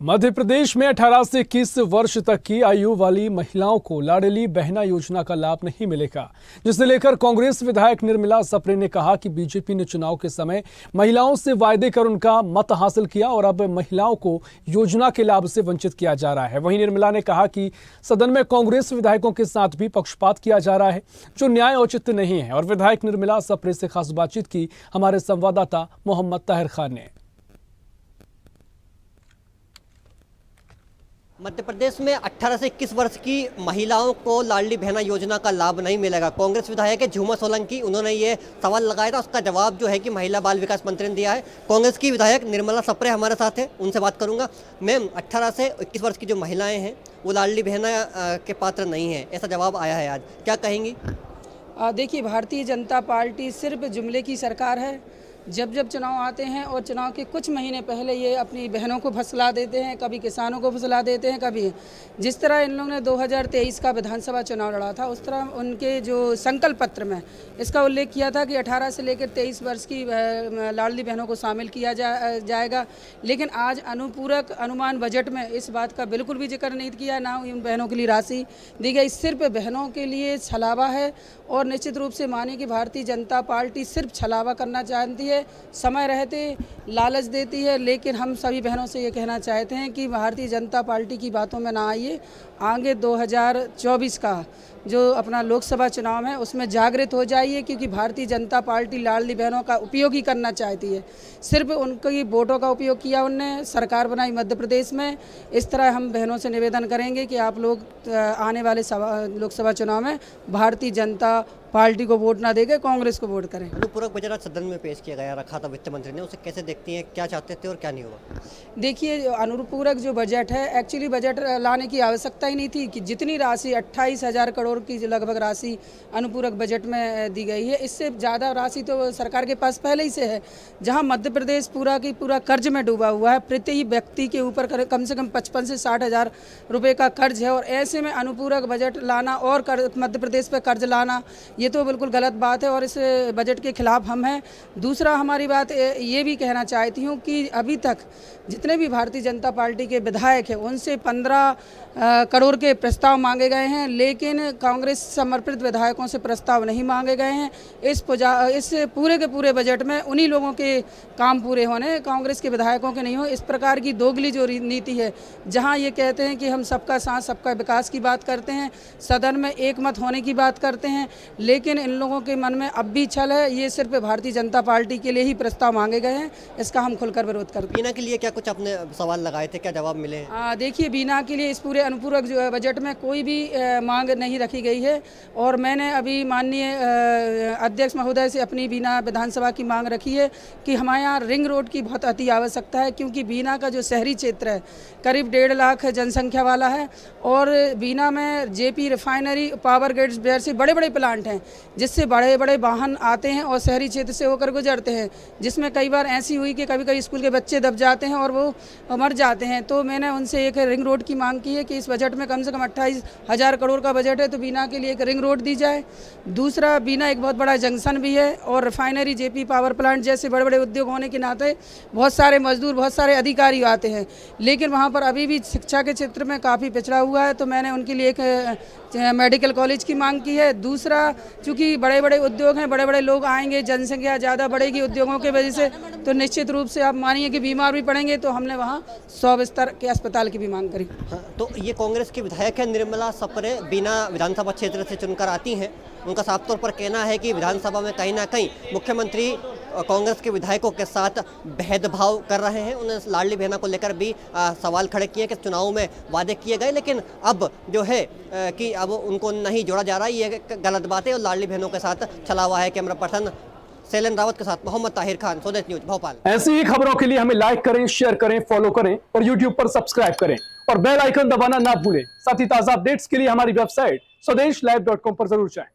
मध्य प्रदेश में 18 से 21 वर्ष तक की आयु वाली महिलाओं को लाडली बहना योजना का लाभ नहीं मिलेगा, जिसे लेकर कांग्रेस विधायक निर्मला सप्रे ने कहा कि बीजेपी ने चुनाव के समय महिलाओं से वायदे कर उनका मत हासिल किया और अब महिलाओं को योजना के लाभ से वंचित किया जा रहा है। वहीं निर्मला ने कहा कि सदन में कांग्रेस विधायकों के साथ भी पक्षपात किया जा रहा है, जो न्याय औचित्य नहीं है। और विधायक निर्मला सप्रे से खास बातचीत की हमारे संवाददाता मोहम्मद ताहिर खान ने। मध्य प्रदेश में 18 से 21 वर्ष की महिलाओं को लाडली बहना योजना का लाभ नहीं मिलेगा। कांग्रेस विधायक है झूमा सोलंकी, उन्होंने ये सवाल लगाया था, उसका जवाब जो है कि महिला बाल विकास मंत्री ने दिया है। कांग्रेस की विधायक निर्मला सप्रे हमारे साथ है, उनसे बात करूंगा। मैम, 18 से 21 वर्ष की जो महिलाएं हैं वो लाडली बहना के पात्र नहीं है, ऐसा जवाब आया है आज, क्या कहेंगी? देखिए, भारतीय जनता पार्टी सिर्फ जुमले की सरकार है। जब जब चुनाव आते हैं और चुनाव के कुछ महीने पहले ये अपनी बहनों को फसला देते हैं, कभी किसानों को फसला देते हैं, कभी जिस तरह इन लोगों ने 2023 का विधानसभा चुनाव लड़ा था, उस तरह उनके जो संकल्प पत्र में इसका उल्लेख किया था कि 18 से लेकर 23 वर्ष की लाडली बहनों को शामिल किया जाएगा। लेकिन आज अनुपूरक अनुमान बजट में इस बात का बिल्कुल भी जिक्र नहीं किया, ना इन बहनों के लिए राशि दी गई। सिर्फ बहनों के लिए छलावा है और निश्चित रूप से मानिए कि भारतीय जनता पार्टी सिर्फ छलावा करना चाहती है, समय रहते लालच देती है। लेकिन हम सभी बहनों से ये कहना चाहते हैं कि भारतीय जनता पार्टी की बातों में ना आइए। आगे 2024 का जो अपना लोकसभा चुनाव है उसमें जागृत हो जाइए, क्योंकि भारतीय जनता पार्टी लाडली बहनों का उपयोग ही करना चाहती है। सिर्फ उनकी वोटों का उपयोग किया, उनने सरकार बनाई मध्य प्रदेश में। इस तरह हम बहनों से निवेदन करेंगे कि आप लोग आने वाले लोकसभा चुनाव में भारतीय जनता पार्टी को वोट ना देकर कांग्रेस को वोट करें। अनुपूरक बजट सदन में पेश किया गया, रखा था वित्त मंत्री ने, उसे कैसे देखती हैं, क्या चाहते थे और क्या नहीं हुआ? देखिए, अनुपूरक जो बजट है, एक्चुअली बजट लाने की आवश्यकता ही नहीं थी कि जितनी राशि 28,000 करोड़ की लगभग राशि अनुपूरक बजट में दी गई है, इससे ज़्यादा राशि तो सरकार के पास पहले ही से है। जहां मध्य प्रदेश पूरा की पूरा कर्ज में डूबा हुआ है, प्रति व्यक्ति के ऊपर कम से कम 55 से 60,000 रुपये का कर्ज है, और ऐसे में अनुपूरक बजट लाना और मध्य प्रदेश पर कर्ज लाना, ये तो बिल्कुल गलत बात है और इस बजट के खिलाफ हम हैं। दूसरा, हमारी बात ये भी कहना चाहती हूँ कि अभी तक जितने भी भारतीय जनता पार्टी के विधायक हैं उनसे 15 करोड़ के प्रस्ताव मांगे गए हैं, लेकिन कांग्रेस समर्पित विधायकों से प्रस्ताव नहीं मांगे गए हैं। इस पूरे के पूरे बजट में उन्हीं लोगों के काम पूरे होने, कांग्रेस के विधायकों के नहीं हो। इस प्रकार की दोगली जो नीति है, जहां ये कहते हैं कि हम सबका साथ सबका विकास की बात करते हैं, सदन में एक मत होने की बात करते हैं, लेकिन इन लोगों के मन में अब भी छल है। ये सिर्फ भारतीय जनता पार्टी के लिए ही प्रस्ताव मांगे गए हैं, इसका हम खुलकर विरोध करते हैं। बीना के लिए क्या कुछ अपने सवाल लगाए थे, क्या जवाब मिले? देखिए, बीना के लिए इस पूरे अनुपूरक बजट में कोई भी मांग नहीं रखी गई है, और मैंने अभी माननीय अध्यक्ष महोदय से अपनी बीना विधानसभा की मांग रखी है कि हमारे यहाँ रिंग रोड की बहुत अति आवश्यकता है, क्योंकि बीना का जो शहरी क्षेत्र है करीब 1.5 लाख जनसंख्या वाला है, और बीना में जेपी रिफाइनरी, पावर ग्रिड्स जैसे बड़े बड़े प्लांट हैं, जिससे बड़े बड़े वाहन आते हैं और शहरी क्षेत्र से होकर गुजरते हैं, जिसमें कई बार ऐसी हुई कि कभी कभी स्कूल के बच्चे दब जाते हैं और वो मर जाते हैं। तो मैंने उनसे एक रिंग रोड की मांग की है कि इस बजट में कम से कम 28,000 करोड़ का बजट है, तो बीना के लिए एक रिंग रोड दी जाए। दूसरा, बीना एक बहुत बड़ा जंक्शन भी है, और रिफाइनरी, जेपी पावर प्लांट जैसे बड़े बड़े उद्योग होने के नाते बहुत सारे मजदूर, बहुत सारे अधिकारी आते हैं, लेकिन वहाँ पर अभी भी शिक्षा के क्षेत्र में काफ़ी पिछड़ा हुआ है। तो मैंने उनके लिए एक मेडिकल कॉलेज की मांग की है। दूसरा, चूँकि बड़े बड़े उद्योग हैं, बड़े बड़े लोग आएंगे, जनसंख्या ज़्यादा बढ़ेगी उद्योगों की वजह से, तो निश्चित रूप से आप मानिए कि बीमार भी पड़ेंगे, तो हमने वहाँ 100 बिस्तर के अस्पताल की भी मांग करी। हाँ, तो ये कांग्रेस के विधायक है निर्मला सप्रे, बीना विधानसभा क्षेत्र से चुनकर आती हैं। उनका साफ तौर पर कहना है कि विधानसभा में कहीं ना कहीं मुख्यमंत्री कांग्रेस के विधायकों के साथ भेदभाव कर रहे हैं। उन्होंने लाडली बहना को लेकर भी सवाल खड़े किए कि चुनाव में वादे किए गए, लेकिन अब जो है कि अब उनको नहीं जोड़ा जा रहा, ये गलत बात है और लाडली बहनों के साथ चला हुआ है। कैमरा पर्सन शैलेंद्र रावत के साथ मोहम्मद ताहिर खान, स्वदेश न्यूज, भोपाल। ऐसी ही खबरों के लिए हमें लाइक करें, शेयर करें, फॉलो करें और यूट्यूब पर सब्सक्राइब करें और बेल आइकन दबाना ना भूलें। साथ ही ताजा अपडेट्स के लिए हमारी वेबसाइट swadesh live.com पर जरूर जाएं।